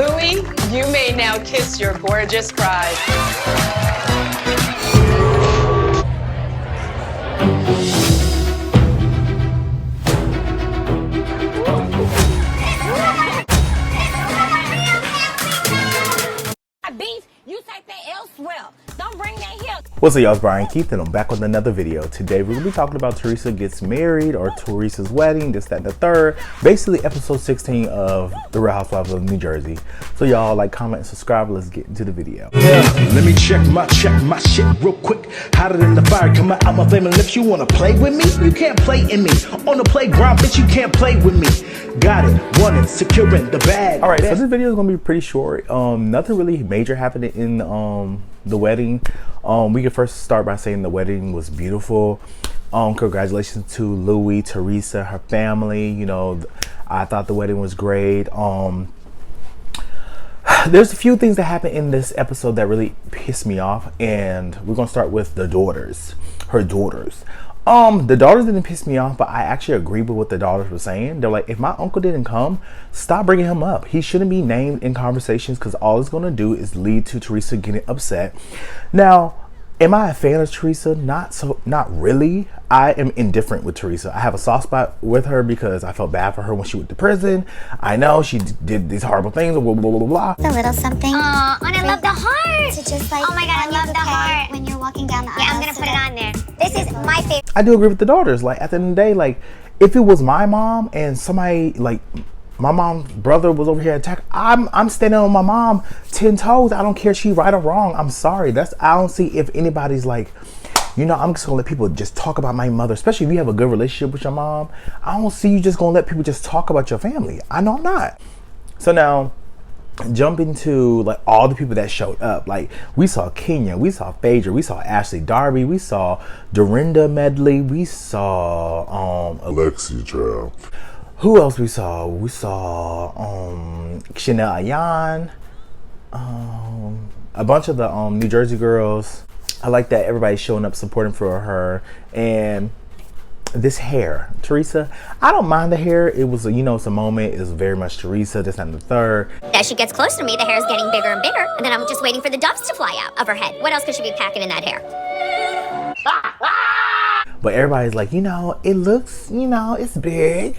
Louis, you may now kiss your gorgeous bride. Beef, you take that elsewhere. Don't bring that here. What's up, y'all? It's Brian Keith, and I'm back with another video. Today, we're going to be talking about Teresa gets married, or Teresa's wedding, this, that, and the third. Basically, episode 16 of The Real Housewives of New Jersey. So, y'all, like, comment, and subscribe. Let's get into the video. Yeah, let me check my shit real quick. Hotter than the fire coming out my flaming lips. You wanna play with me? You can't play in me. On the playground, bitch, you can't play with me. Got it, won it, securing the bag. All right, so this video is going to be pretty short. Nothing really major happened in the wedding. We could first start by saying the wedding was beautiful. Congratulations to Louis, Teresa, her family. You know, I thought the wedding was great. There's a few things that happened in this episode that really pissed me off, and we're gonna start with the daughters, her daughters. The daughters didn't piss me off, but I actually agree with what the daughters were saying. They're like, if my uncle didn't come, stop bringing him up. He shouldn't be named in conversations, because all it's going to do is lead to Teresa getting upset. Now, am I a fan of Teresa? Not really. I am indifferent with Teresa. I have a soft spot with her because I felt bad for her when she went to prison. I know she did these horrible things, blah, blah, blah, blah. A little something. And I love the heart. To just like, oh my God, I love the heart. When you're walking down the aisle. Yeah, I'm gonna put it on there. This is my favorite. I do agree with the daughters. Like, at the end of the day, like, if it was my mom and somebody, like, my mom's brother was over here attack, I'm standing on my mom 10 toes. I don't care if she right or wrong. I'm sorry. I don't see if anybody's like, you know, I'm just gonna let people just talk about my mother, especially if you have a good relationship with your mom. I don't see you just gonna let people just talk about your family. I know I'm not. So now, jump into like all the people that showed up. Like, we saw Kenya, we saw Phaedra, we saw Ashley Darby, we saw Dorinda Medley, we saw Alexi Child. Who else we saw? We saw Chanel Ayan, a bunch of the New Jersey girls. I like that everybody's showing up supporting for her. And this hair, Teresa, I don't mind the hair. It was, you know, it's a moment. It was very much Teresa, this and the third. As she gets closer to me, the hair is getting bigger and bigger, and then I'm just waiting for the doves to fly out of her head. What else could she be packing in that hair? But everybody's like, you know, it looks, you know, it's big.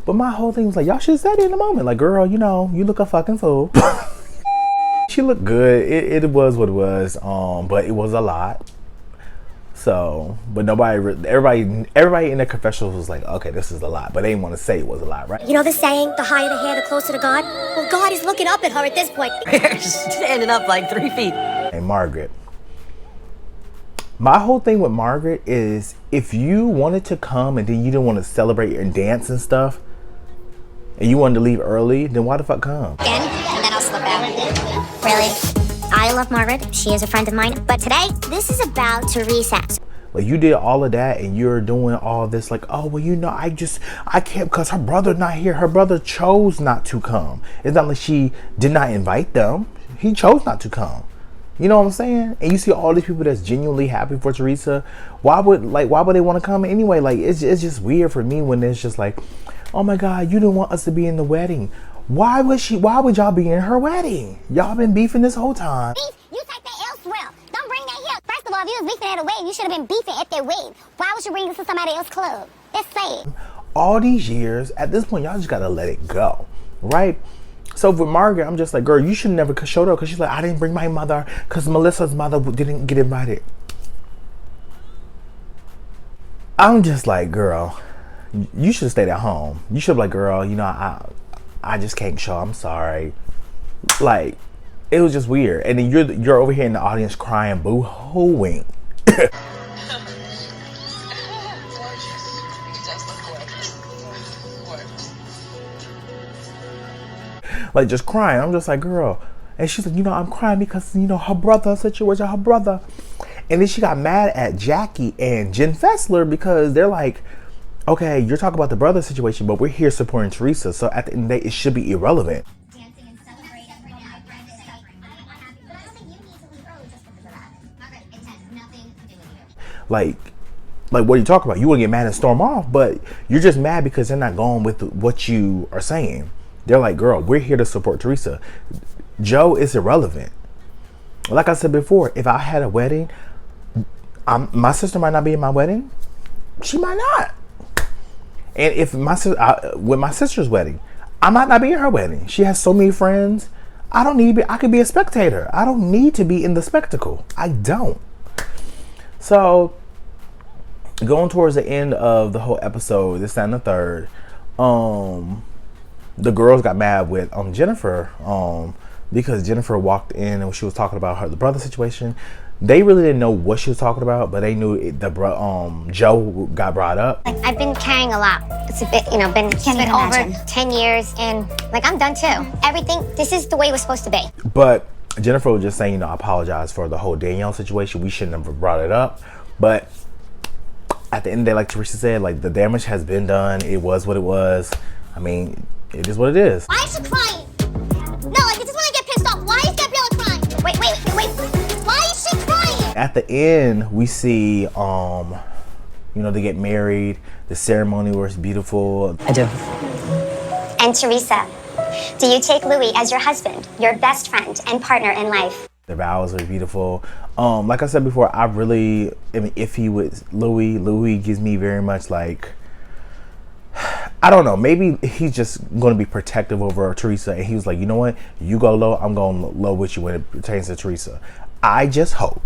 But my whole thing was like, y'all should have said it in the moment. Like, girl, you know, you look a fucking fool. She looked good. It was what it was. But it was a lot. So, but everybody in the confessionals was like, okay, this is a lot. But they didn't want to say it was a lot, right? You know the saying, the higher the hair, the closer to God? Well, God is looking up at her at this point. Just standing up like 3 feet. And Margaret. My whole thing with Margaret is, if you wanted to come and then you didn't want to celebrate and dance and stuff, and you wanted to leave early, then why the fuck come? Again, and then I'll slip out. Really? I love Margaret. She is a friend of mine. But today, this is about Teresa. Like, you did all of that and you're doing all this like, oh, well, you know, I can't because her brother not here. Her brother chose not to come. It's not like she did not invite them. He chose not to come. You know what I'm saying? And you see all these people that's genuinely happy for Teresa. Why would they want to come anyway? Like, it's just weird for me when it's just like, oh my God, you didn't want us to be in the wedding. Why would y'all be in her wedding? Y'all been beefing this whole time. Beef, you take that elsewhere. Don't bring that here. First of all, if you was beefing at a wedding, you should have been beefing at their wedding. Why would you bring this to somebody else's club? That's sad. All these years, at this point, y'all just gotta let it go, right? So with Margaret, I'm just like, girl, you should never showed up, because she's like, I didn't bring my mother because Melissa's mother didn't get invited. I'm just like, girl, you should have stayed at home. You should have like, girl, you know, I just can't show. I'm sorry. Like, it was just weird. And then you're over here in the audience crying, boo-hooing. Like, just crying. I'm just like, girl. And she's like, you know, I'm crying because, you know, her brother situation, her brother. And then she got mad at Jackie and Jen Fessler because they're like, okay, you're talking about the brother situation, but we're here supporting Teresa. So at the end of the day, it should be irrelevant. Like, what are you talking about? You want to get mad and storm off, but you're just mad because they're not going with what you are saying. They're like, girl, we're here to support Teresa. Joe is irrelevant. Like I said before, if I had a wedding, my sister might not be in my wedding. She might not. And if with my sister's wedding, I might not be in her wedding. She has so many friends. I don't need to be, I could be a spectator. I don't need to be in the spectacle. I don't. So, going towards the end of the whole episode, this and the third, the girls got mad with Jennifer, because Jennifer walked in and she was talking about the brother situation. They really didn't know what she was talking about, but they knew Joe got brought up. Like, I've been carrying a lot. It's a bit, it's been over 10 years, and like, I'm done too. Everything, this is the way it was supposed to be. But Jennifer was just saying, I apologize for the whole Danielle situation. We shouldn't have brought it up. But at the end of the day, like Teresa said, like, the damage has been done. It was what it was. I mean, it is what it is. Why is she crying? No, like, this is when I get pissed off. Why is Gabriella crying? Wait. Why is she crying? At the end, we see, they get married. The ceremony was beautiful. I do. And Teresa, do you take Louis as your husband, your best friend and partner in life? The vows are beautiful. Like I said before, if he was Louis gives me very much like, I don't know, maybe he's just going to be protective over Teresa, and he was like, you know what, you go low, I'm going low with you when it pertains to Teresa. I just hope,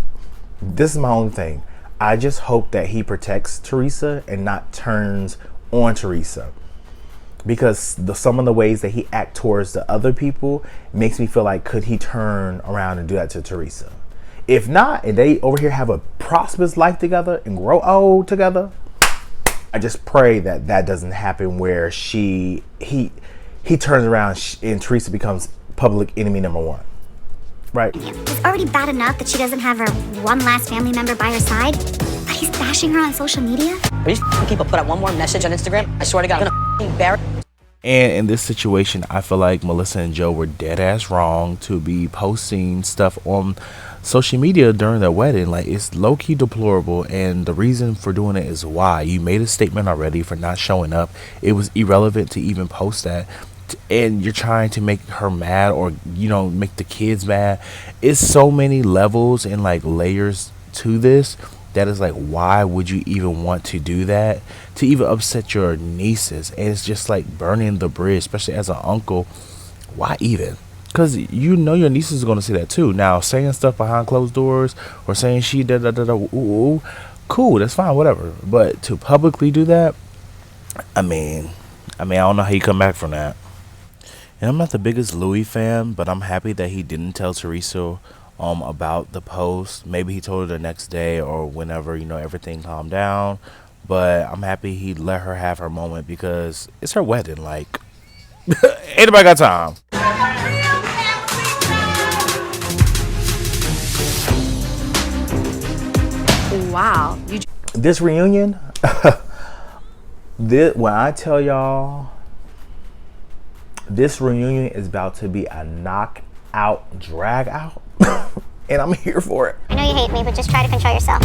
this is my only thing, I just hope that he protects Teresa and not turns on Teresa, because some of the ways that he acts towards the other people makes me feel like, could he turn around and do that to Teresa? If not, and they over here have a prosperous life together and grow old together, I just pray that that doesn't happen, where he turns around and Teresa becomes public enemy number one. Right? It's already bad enough that she doesn't have her one last family member by her side, but he's bashing her on social media. These people put out one more message on Instagram, I swear to God, I'm gonna bury. And in this situation, I feel like Melissa and Joe were dead ass wrong to be posting stuff on social media during their wedding. Like, it's low-key deplorable, and the reason for doing it is why. You made a statement already for not showing up. It was irrelevant to even post that, and you're trying to make her mad, or make the kids mad. It's so many levels and like layers to this that is like, why would you even want to do that, to even upset your nieces? And it's just like burning the bridge, especially as an uncle. Why even? Because your nieces are going to see that too. Now, saying stuff behind closed doors or saying she ooh, cool, that's fine, whatever. But to publicly do that, I mean, I don't know how you come back from that. And I'm not the biggest Louis fan, but I'm happy that he didn't tell Teresa about the post. Maybe he told her the next day or whenever, everything calmed down. But I'm happy he let her have her moment, because it's her wedding. Like, ain't nobody got time. Wow. This reunion, when I tell y'all, this reunion is about to be a knockout, drag out, and I'm here for it. I know you hate me, but just try to control yourself.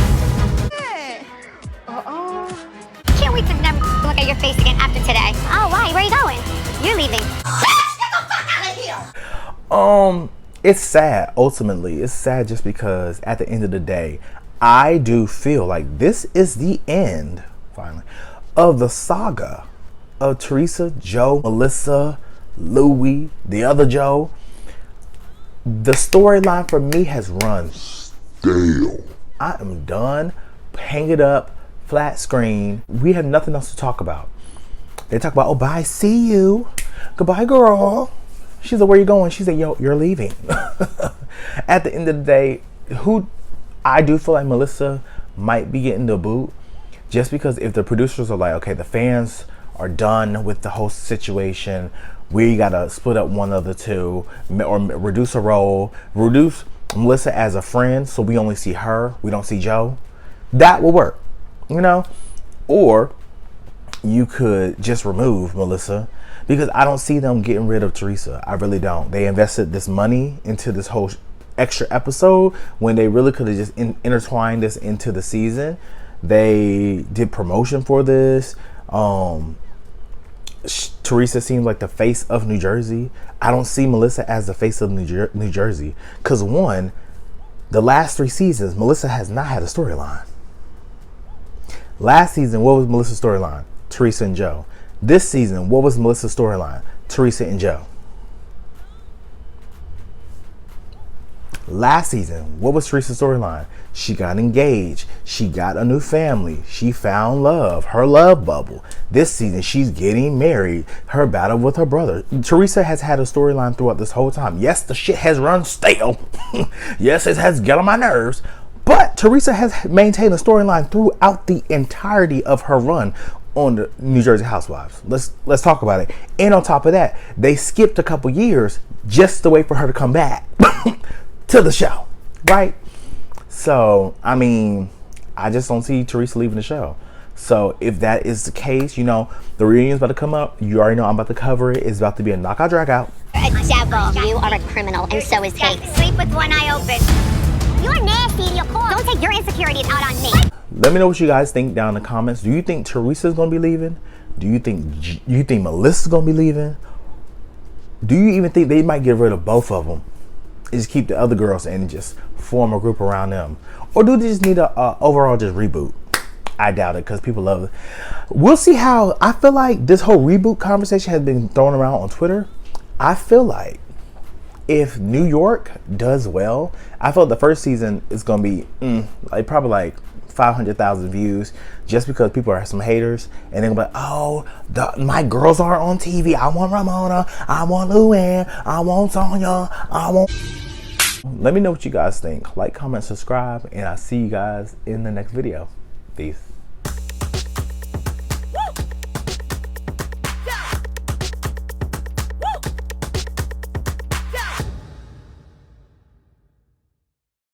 Can't wait to never look at your face again after today. Oh, why? Where are you going? You're leaving. Get the fuck out of here! It's sad. Ultimately, it's sad just because at the end of the day, I do feel like this is the end, finally, of the saga of Teresa, Joe, Melissa, Louis, the other Joe. The storyline for me has run stale. I am done. Hang it up, flat screen. We have nothing else to talk about. They talk about, oh, bye, see you. Goodbye, girl. She's like, where you going? She said, yo, you're leaving. At the end of the day, I do feel like Melissa might be getting the boot, just because if the producers are like, okay, the fans are done with the whole situation, we gotta split up one of the two, or reduce a role, reduce Melissa as a friend, so we only see her, we don't see Joe. That will work, or you could just remove Melissa, because I don't see them getting rid of Teresa. I really don't. They invested this money into this whole extra episode when they really could have just intertwined this into the season. They did promotion for this. Teresa seems like the face of New Jersey. I don't see Melissa as the face of New Jersey. Because one, the last 3 seasons, Melissa has not had a storyline. Last season, what was Melissa's storyline? Teresa and Joe. This season, what was Melissa's storyline? Teresa and Joe. Last season, what was Teresa's storyline? She got engaged. She got a new family. She found love, her love bubble. This season, she's getting married. Her battle with her brother. Teresa has had a storyline throughout this whole time. Yes, the shit has run stale. Yes, it has got on my nerves. But Teresa has maintained a storyline throughout the entirety of her run on the New Jersey Housewives. Let's talk about it. And on top of that, they skipped a couple years just to wait for her to come back to the show, right? So, I mean, I just don't see Teresa leaving the show. So if that is the case, you know, the reunion's about to come up. You already know I'm about to cover it. It's about to be a knockout drag out. A devil. You are a criminal, and so is Tate. Sleep with one eye open. You're nasty in your core. Don't take your insecurities out on me. Let me know what you guys think down in the comments. Do you think Teresa's gonna be leaving? Do you think Melissa's gonna be leaving? Do you even think they might get rid of both of them? Just keep the other girls and just form a group around them? Or do they just need a overall just reboot? I doubt it, because people love it. We'll see how. I feel like this whole reboot conversation has been thrown around on Twitter. I feel like if New York does well, I feel the first season is going to be probably like 500,000 views, just because people are some haters, and they're gonna be like, oh, my girls aren't on TV. I want Ramona, I want Luann, I want Sonya, I want... Let me know what you guys think. Like, comment, subscribe, and I'll see you guys in the next video. Peace.